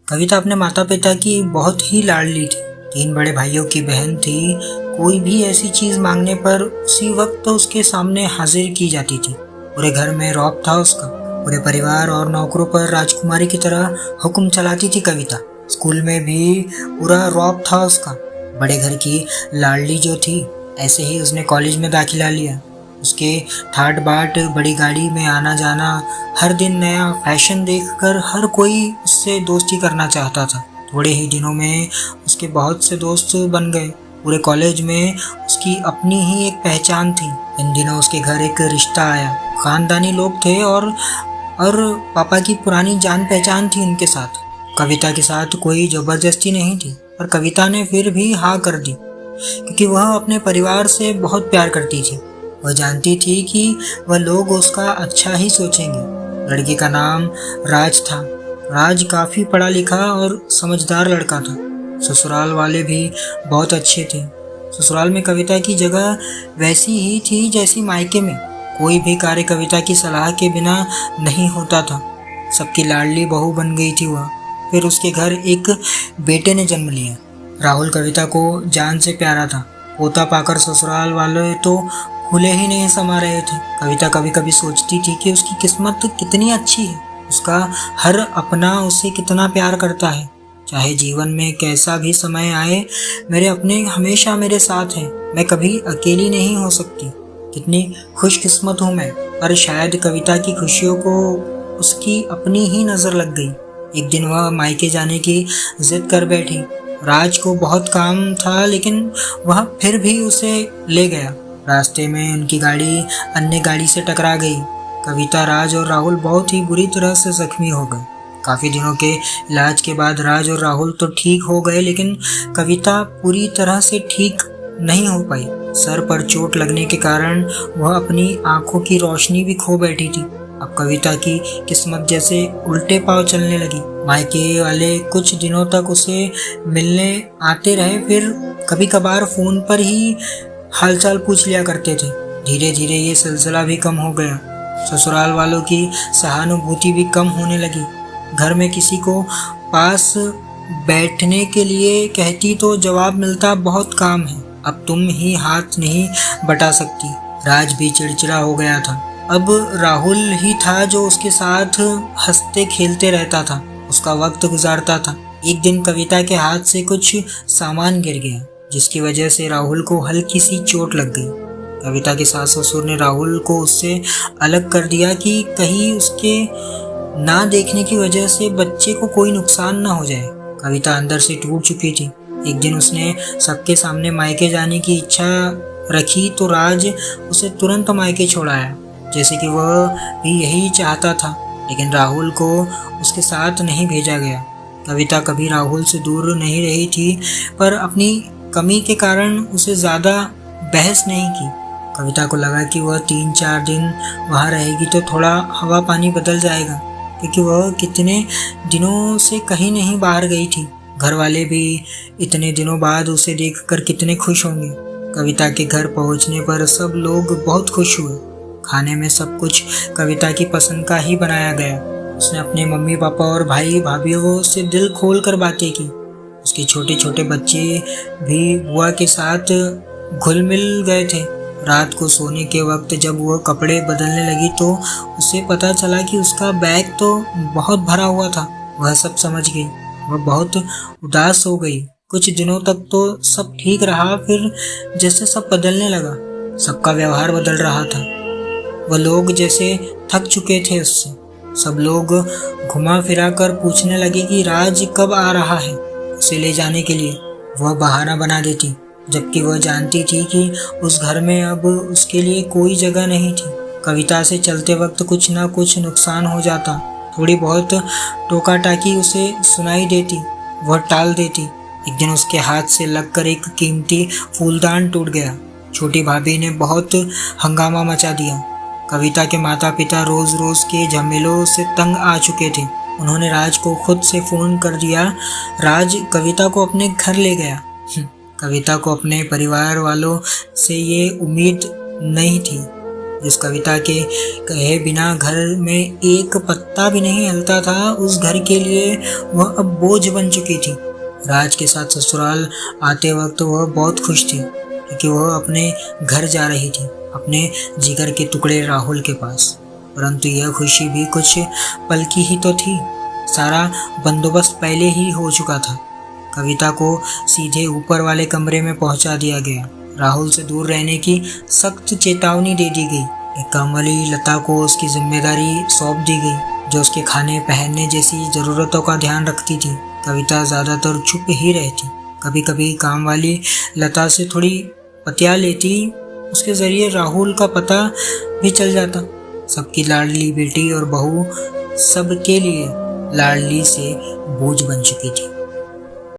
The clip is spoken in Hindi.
कविता अपने माता पिता की बहुत ही लाडली थी। 3 बड़े भाइयों की बहन थी। कोई भी ऐसी चीज मांगने पर उसी वक्त तो उसके सामने हाजिर की जाती थी। पूरे घर में रौब था उसका। पूरे परिवार और नौकरों पर राजकुमारी की तरह हुक्म चलाती थी कविता। स्कूल में भी पूरा रौब था उसका। बड़े घर की लाडली जो थी, ऐसे ही उसने कॉलेज में दाखिला लिया। उसके ठाट बाट बड़ी गाड़ी में आना जाना, हर दिन नया फैशन देखकर हर कोई उससे दोस्ती करना चाहता था। थोड़े ही दिनों में उसके बहुत से दोस्त बन गए। पूरे कॉलेज में उसकी अपनी ही एक पहचान थी। इन दिनों उसके घर एक रिश्ता आया। खानदानी लोग थे और पापा की पुरानी जान पहचान थी उनके साथ। कविता के साथ कोई जबरदस्ती नहीं थी, पर कविता ने फिर भी हाँ कर दी, क्योंकि वह अपने परिवार से बहुत प्यार करती थी। वह जानती थी कि वह लोग उसका अच्छा ही सोचेंगे। लड़के का नाम राज था। राज काफी पढ़ा लिखा और समझदार लड़का था। ससुराल वाले भी बहुत अच्छे थे। ससुराल में कविता की जगह वैसी ही थी जैसी मायके में। कोई भी कार्य कविता की सलाह के बिना नहीं होता था। सबकी लाडली बहू बन गई थी वह। फिर उसके घर एक बेटे ने जन्म लिया। राहुल कविता को जान से प्यारा था। पोता पाकर ससुराल वाले तो फूले ही नहीं समा रहे थे। कविता कभी कभी सोचती थी कि उसकी किस्मत कितनी अच्छी है। उसका हर अपना उसे कितना प्यार करता है। चाहे जीवन में कैसा भी समय आए, मेरे अपने हमेशा मेरे साथ हैं। मैं कभी अकेली नहीं हो सकती। कितनी खुशकिस्मत हूँ मैं। पर शायद कविता की खुशियों को उसकी अपनी ही नजर लग गई। एक दिन वह मायके जाने की जिद कर बैठी। राज को बहुत काम था, लेकिन वह फिर भी उसे ले गया। रास्ते में उनकी गाड़ी अन्य गाड़ी से टकरा गई। कविता, राज और राहुल बहुत ही बुरी तरह से जख्मी हो गए। काफी दिनों के इलाज के बाद राज और राहुल तो ठीक हो गए, लेकिन कविता पूरी तरह से ठीक नहीं हो पाई। सर पर चोट लगने के कारण वह अपनी आंखों की रोशनी भी खो बैठी थी। अब कविता की किस्मत जैसे उल्टे पांव चलने लगी। मायके वाले कुछ दिनों तक उसे मिलने आते रहे, फिर कभी कभार फोन पर ही हालचाल पूछ लिया करते थे। धीरे धीरे ये सिलसिला भी कम हो गया। ससुराल वालों की सहानुभूति भी कम होने लगी। घर में किसी को पास बैठने के लिए कहती तो जवाब मिलता, बहुत काम है, अब तुम ही हाथ नहीं बटा सकती। राज भी चिड़चिड़ा हो गया था। अब राहुल ही था जो उसके साथ हंसते खेलते रहता था, उसका वक्त गुजारता था। एक दिन कविता के हाथ से कुछ सामान गिर गया, जिसकी वजह से राहुल को हल्की सी चोट लग गई। कविता के सास ससुर ने राहुल को उससे अलग कर दिया कि कहीं उसके ना देखने की वजह से बच्चे को कोई नुकसान ना हो जाए। कविता अंदर से टूट चुकी थी। एक दिन उसने सबके सामने मायके जाने की इच्छा रखी तो राज उसे तुरंत मायके छोड़ाया, जैसे कि वह भी यही चाहता था। लेकिन राहुल को उसके साथ नहीं भेजा गया। कविता कभी राहुल से दूर नहीं रही थी, पर अपनी कमी के कारण उसे ज़्यादा बहस नहीं की। कविता को लगा कि वह 3-4 दिन वहाँ रहेगी तो थोड़ा हवा पानी बदल जाएगा, क्योंकि वह कितने दिनों से कहीं नहीं बाहर गई थी। घर वाले भी इतने दिनों बाद उसे देखकर कितने खुश होंगे। कविता के घर पहुंचने पर सब लोग बहुत खुश हुए। खाने में सब कुछ कविता की पसंद का ही बनाया गया। उसने अपने मम्मी पापा और भाई भाभीयों से दिल खोल कर बातें की। उसके छोटे छोटे बच्चे भी बुआ के साथ घुल मिल गए थे। रात को सोने के वक्त जब वह कपड़े बदलने लगी तो उसे पता चला कि उसका बैग तो बहुत भरा हुआ था। वह सब समझ गई। वह बहुत उदास हो गई। कुछ दिनों तक तो सब ठीक रहा, फिर जैसे सब बदलने लगा। सबका व्यवहार बदल रहा था। वह लोग जैसे थक चुके थे उससे। सब लोग घुमा फिरा कर पूछने लगे कि राज कब आ रहा है उसे ले जाने के लिए। वह बहाना बना देती, जबकि वह जानती थी कि उस घर में अब उसके लिए कोई जगह नहीं थी। कविता से चलते वक्त कुछ ना कुछ नुकसान हो जाता। थोड़ी बहुत टोका टाकी उसे सुनाई देती, वह टाल देती। एक दिन उसके हाथ से लगकर एक कीमती फूलदान टूट गया। छोटी भाभी ने बहुत हंगामा मचा दिया। कविता के माता पिता रोज रोज के झमेलों से तंग आ चुके थे। उन्होंने राज को खुद से फोन कर दिया। राज कविता को अपने घर ले गया। कविता को अपने परिवार वालों से ये उम्मीद नहीं थी। जिस कविता के कहे बिना घर में एक पत्ता भी नहीं हिलता था, उस घर के लिए वह अब बोझ बन चुकी थी। राज के साथ ससुराल आते वक्त वह बहुत खुश थी, क्योंकि वह अपने घर जा रही थी, अपने जिगर के टुकड़े राहुल के पास। परंतु यह खुशी भी कुछ पल की ही तो थी। सारा बंदोबस्त पहले ही हो चुका था। कविता को सीधे ऊपर वाले कमरे में पहुंचा दिया गया। राहुल से दूर रहने की सख्त चेतावनी दे दी गई। एक कामवाली लता को उसकी जिम्मेदारी सौंप दी गई, जो उसके खाने पहनने जैसी ज़रूरतों का ध्यान रखती थी। कविता ज़्यादातर चुप ही रहती। कभी कभी काम वाली लता से थोड़ी पतिया लेती, उसके ज़रिए राहुल का पता भी चल जाता। सबकी लाडली बेटी और बहू सबके लिए लाडली से बोझ बन चुकी थी।